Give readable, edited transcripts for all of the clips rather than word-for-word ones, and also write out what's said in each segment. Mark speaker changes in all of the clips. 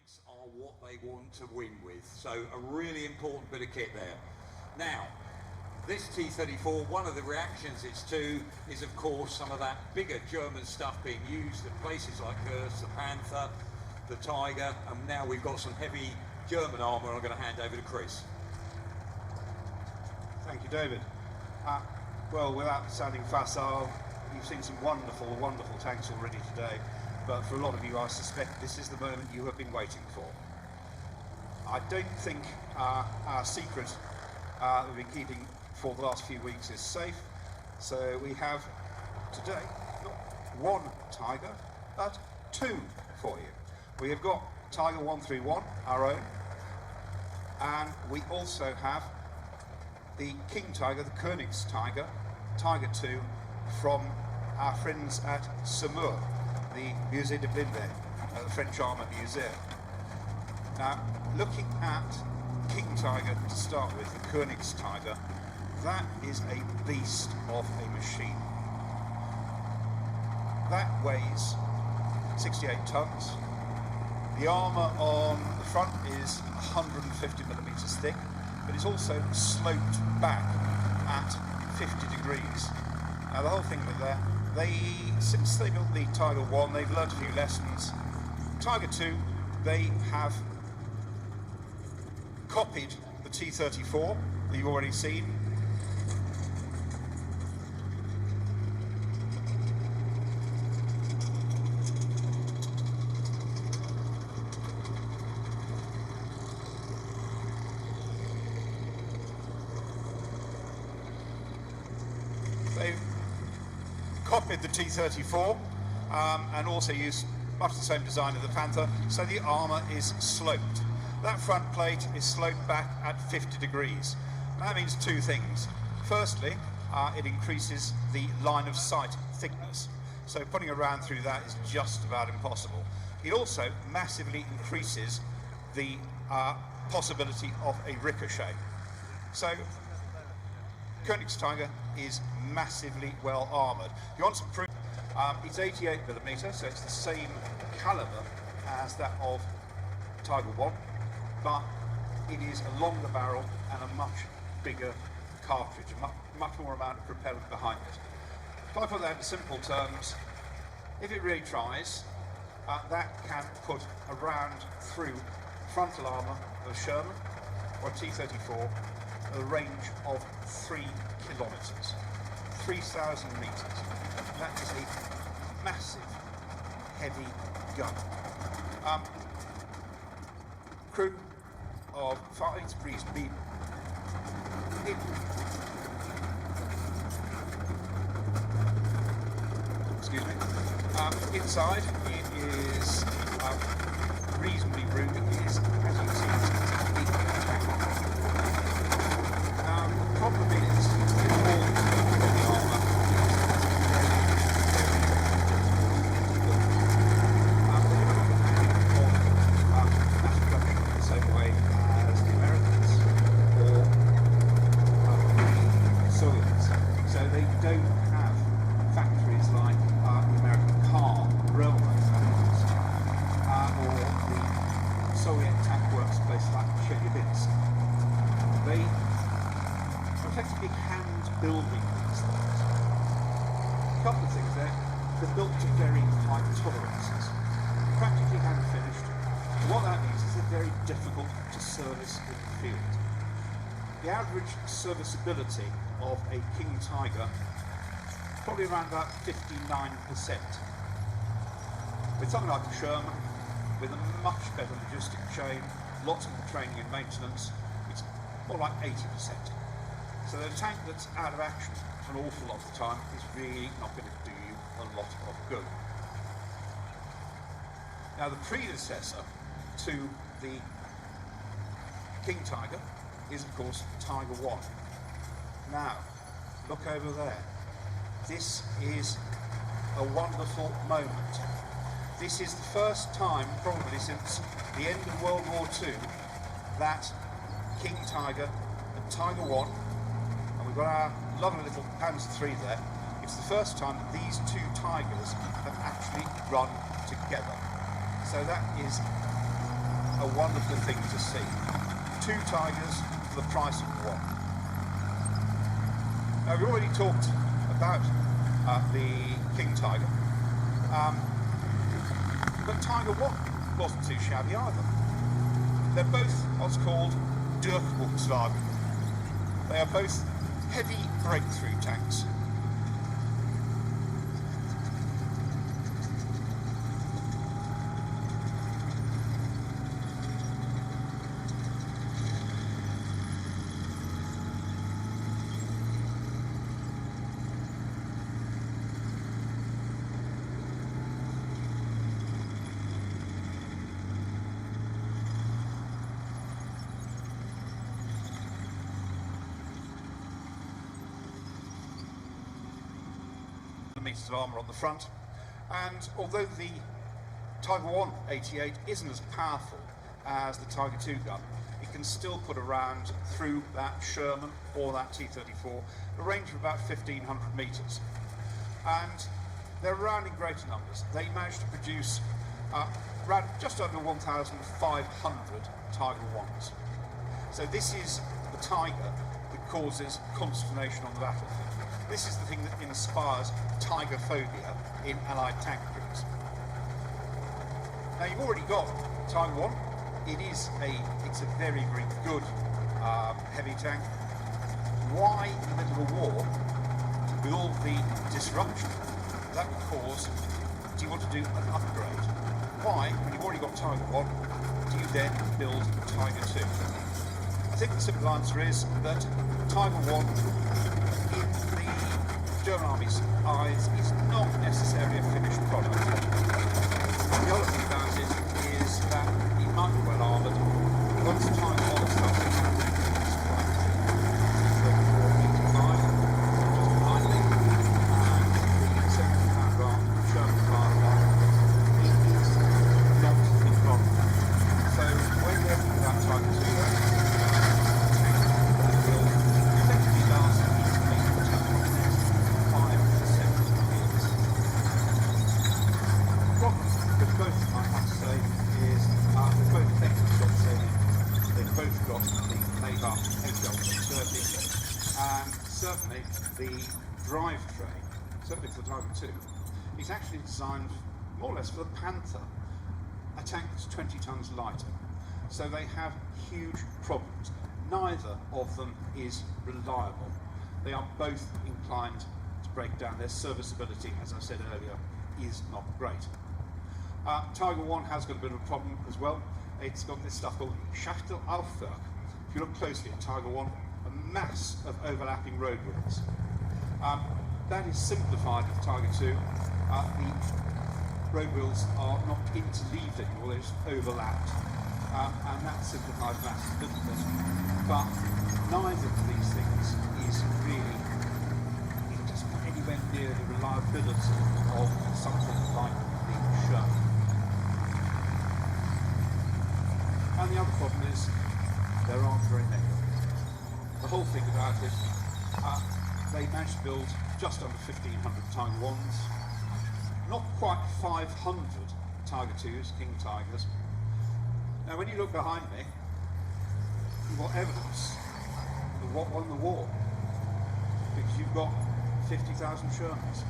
Speaker 1: tanks are what they want to win with. So a really important bit of kit there. Now, this T-34, one of the reactions it's to is of course some of that bigger German stuff being used at places like Kursk, the Panther, the Tiger, and now we've got some heavy German armour. I'm going to hand over to Chris.
Speaker 2: Thank you, David. Well, without sounding facile, you've seen some wonderful, wonderful tanks already today, but for a lot of you, I suspect this is the moment you have been waiting for. I don't think our secret that we've been keeping for the last few weeks is safe, so we have today not one Tiger, but two for you. We have got Tiger 131, our own, and we also have the King Tiger, the Königs Tiger, Tiger 2, from our friends at Saumur, the Musée de Blindés, the French Armour Museum. Now, looking at King Tiger to start with, the Königs Tiger, that is a beast of a machine. That weighs 68 tons. The armour on the front is 150 millimetres thick, but it's also sloped back at 50 degrees. Now the whole thing with that, since they built the Tiger 1, they've learnt a few lessons. Tiger 2, they have copied the T-34 that you've already seen. They've copied the T-34 and also used much the same design as the Panther, so the armour is sloped. That front plate is sloped back at 50 degrees. That means two things. Firstly, it increases the line of sight thickness, so putting a round through that is just about impossible. It also massively increases the possibility of a ricochet. So Königs Tiger is massively well armoured. You want some proof? It's 88mm, so it's the same calibre as that of Tiger 1, but it is a longer barrel and a much bigger cartridge, a much more amount of propellant behind it. If I put that in simple terms, if it really tries, that can put a round through frontal armour of a Sherman or a T-34 at a range of 3 kilometres, 3,000 metres. That is a massive, heavy gun. Crew of 5 reasonably. Excuse me. Inside it is reasonably roomy. It is, as you can see, it's a big tank. The problem is, with all the armour, the same way as the Americans or the Soviets. So they don't have factories like the American car railway factories or the Soviet tank works places like Chelyabinsk. They are effectively hand building these things. A couple of things there. They're built to very high tolerances, practically hand finished. And what that means is they're very difficult to service in the field. The average serviceability of a King Tiger probably around about 59%. With something like a Sherman, with a much better logistic chain, lots more training and maintenance, it's more like 80%. So the tank that's out of action an awful lot of the time is really not going to do you a lot of good. Now the predecessor to the King Tiger is of course Tiger 1. Now, look over there. This is a wonderful moment. This is the first time, probably since the end of World War II, that King Tiger and Tiger 1, and we've got our lovely little Panzer III there, it's the first time that these two Tigers have actually run together. So that is a wonderful thing to see. 2 Tigers for the price of 1. Now, we already talked about the King Tiger, but Tiger 1 wasn't too shabby either. They're both what's called Durchbruchswagen. They are both heavy breakthrough tanks. Meters of armour on the front, and although the Tiger 1 88 isn't as powerful as the Tiger 2 gun, it can still put a round through that Sherman or that T-34, a range of about 1,500 metres. And they're around in greater numbers. They managed to produce around just under 1,500 Tiger 1s. So this is the Tiger that causes consternation on the battlefield. This is the thing that inspires tiger phobia in Allied tank crews. Now, you've already got Tiger 1. It's a very, very good heavy tank. Why, in the middle of a war, with all the disruption that would cause, do you want to do an upgrade? Why, when you've already got Tiger 1, do you then build Tiger 2? I think the simple answer is that Tiger 1 in the German Army's eyes is not necessarily a finished product. The other thing about it is that it might be well armoured. Once the Tiger 1 starts to just behind me, and the 70-pound arm, Sherman fire arm, is not in front. So when we're looking at Tiger 2, certainly the drivetrain, certainly for the Tiger 2, is actually designed more or less for the Panther, a tank that's 20 tons lighter. So they have huge problems. Neither of them is reliable. They are both inclined to break down. Their serviceability, as I said earlier, is not great. Tiger 1 has got a bit of a problem as well. It's got this stuff called Schachtelaufwerk. If you look closely at Tiger 1, a mass of overlapping road wheels. That is simplified with Tiger 2. The road wheels are not interleaved anymore, they're just overlapped. And that simplifies matters a little bit. But neither of these things is really, it doesn't get anywhere near the reliability of something like the Sherman. And the other problem is there aren't very many. The whole thing about it, they managed to build just under 1,500 Tiger 1s, not quite 500 Tiger 2s, King Tigers. Now when you look behind me, you've got evidence of what won the war, because you've got 50,000 Shermans,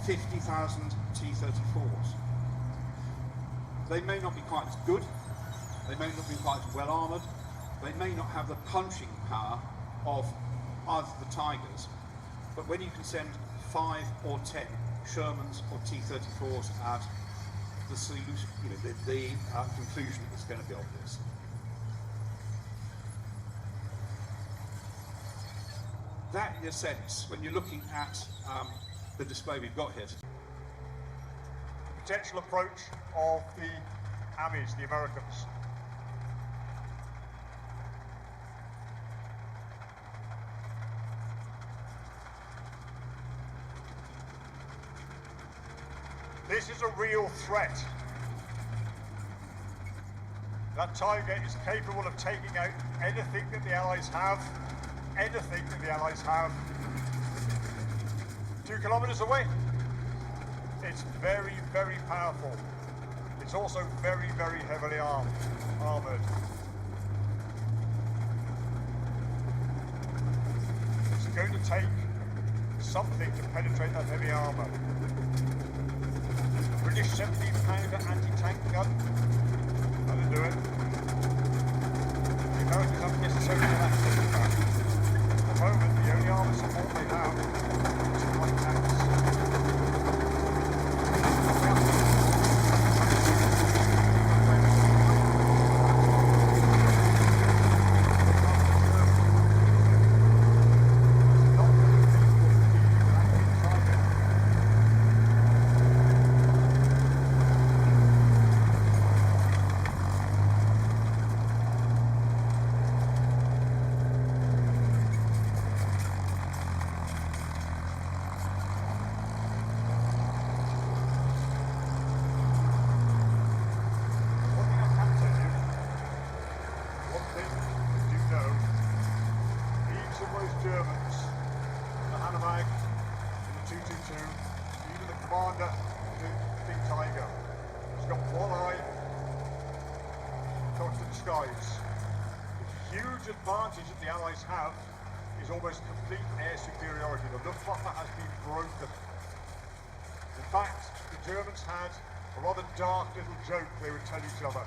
Speaker 2: 50,000 T-34s. They may not be quite as good, they may not be quite as well armoured, they may not have the punching power of either the Tigers, but when you can send 5 or 10 Shermans or T-34s out, the solution, the conclusion is going to be obvious. That, in a sense, when you're looking at the display we've got here,
Speaker 3: the potential approach of the Amis, the Americans. This is a real threat. That Tiger is capable of taking out anything that the Allies have, 2 kilometers away. It's very, very powerful. It's also very, very heavily armoured. It's going to take something to penetrate that heavy armour. The British 17-pounder anti-tank gun, that'll do it. The Americans haven't necessarily got access to that. At the moment, the only armour support they have is light tanks. Advantage that the Allies have is almost complete air superiority. The Luftwaffe has been broken. In fact, the Germans had a rather dark little joke they would tell each other.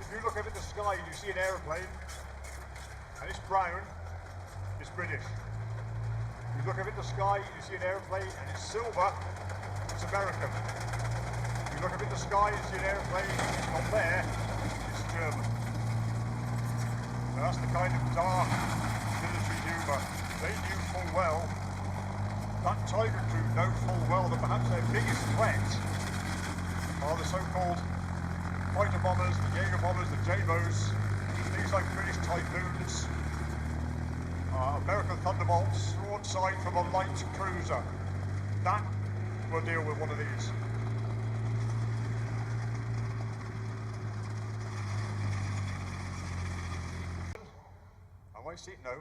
Speaker 3: If you look up at the sky and you see an aeroplane, and it's brown, it's British. If you look up at the sky and you see an aeroplane and it's silver, it's American. If you look up at the sky and you see an aeroplane and it's not there, it's German. That's the kind of dark military humour. They knew full well, that Tiger crew know full well that perhaps their biggest threat are the so-called fighter bombers, the Jaeger bombers, the JBOs, things like British Typhoons, American Thunderbolts, broadside from a light cruiser. That will deal with one of these. No.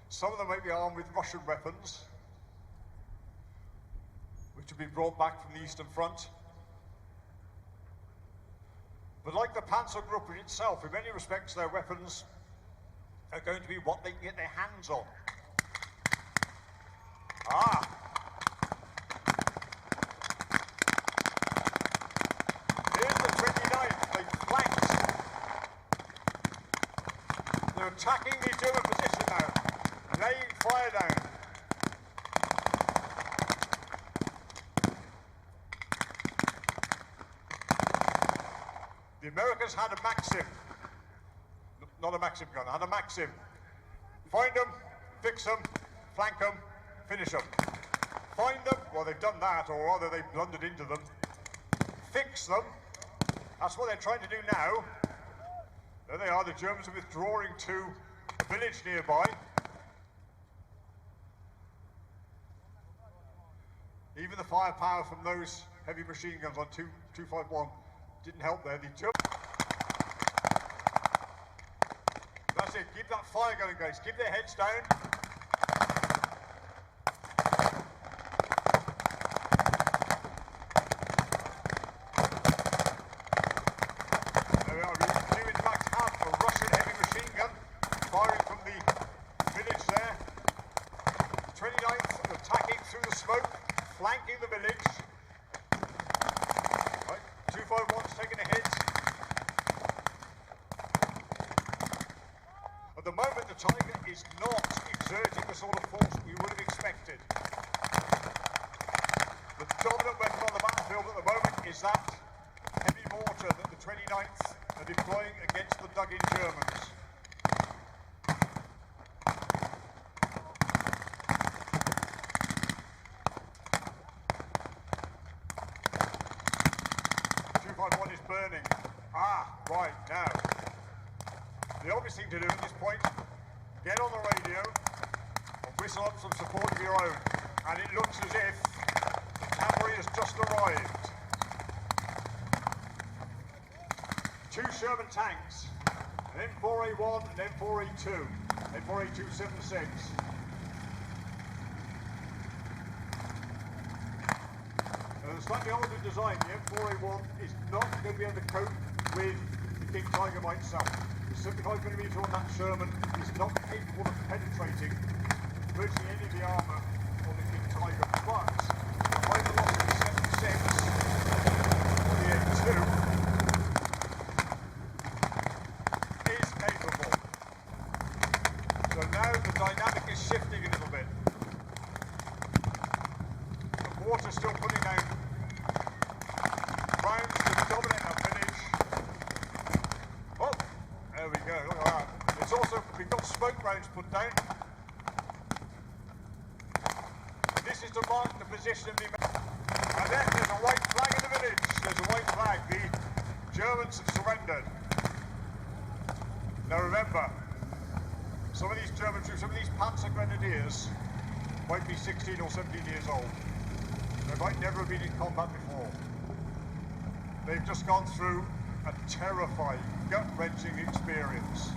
Speaker 3: Some of them may be armed with Russian weapons, which have been brought back from the Eastern Front. But like the Panzer Group in itself, in many respects their weapons are going to be what they can get their hands on. Here's the 29th, they flanked. They're attacking the German position now, laying fire down. The Americans had a Maxim, not a Maxim gun, had a Maxim. Find them, fix them, flank them, finish them. Find them, well they've done that, or rather they've blundered into them. Fix them, that's what they're trying to do now. There they are, the Germans are withdrawing to a village nearby. Even the firepower from those heavy machine guns on 251 didn't help there. That's it, keep that fire going, guys. Keep their heads down. Flanking the village. Right, 251's taking a hit. At the moment, the Tiger is not exerting the sort of force we would have expected. The dominant weapon on the battlefield at the moment is that heavy mortar that the 29th are deploying against the dug-in Germans. Burning. Right, now. The obvious thing to do at this point, get on the radio and whistle up some support of your own. And it looks as if the cavalry has just arrived. 2 Sherman tanks, an M4A1 and M4A2, M4A276. slightly older design, the M4A1 is not going to be able to cope with the King Tiger by itself. The 75mm on that Sherman is not capable of penetrating virtually any of the armour on the King Tiger, but the high velocity 76 on the A2 is capable. So now the dynamic is shifting a little bit. The mortar's still putting down rounds to dominate our finish. Oh, there we go, look at that. It's also, we've got smoke rounds put down. And this is to mark the position of the... And then there's a white flag in the village. There's a white flag. The Germans have surrendered. Now remember, some of these German troops, some of these Panzer Grenadiers might be 16 or 17 years old. They might never have been in combat before. They've just gone through a terrifying, gut-wrenching experience.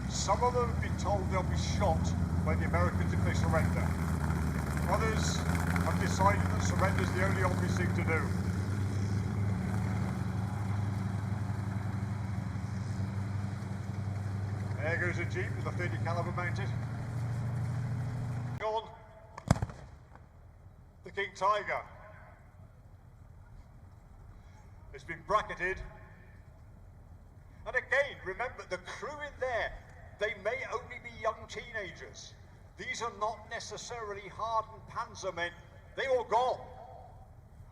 Speaker 3: Some of them have been told they'll be shot by the Americans if they surrender. Others have decided that surrender is the only obvious thing to do. There goes a Jeep with a 30 caliber mounted. On the King Tiger. It's been bracketed. And again, remember, the crew in there, they may only be young teenagers. These are not necessarily hardened panzer men. They all gone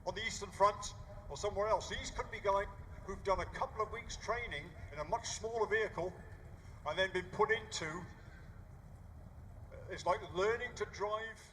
Speaker 3: on the Eastern Front or somewhere else. These could be guys who've done a couple of weeks training in a much smaller vehicle and then been put into, it's like learning to drive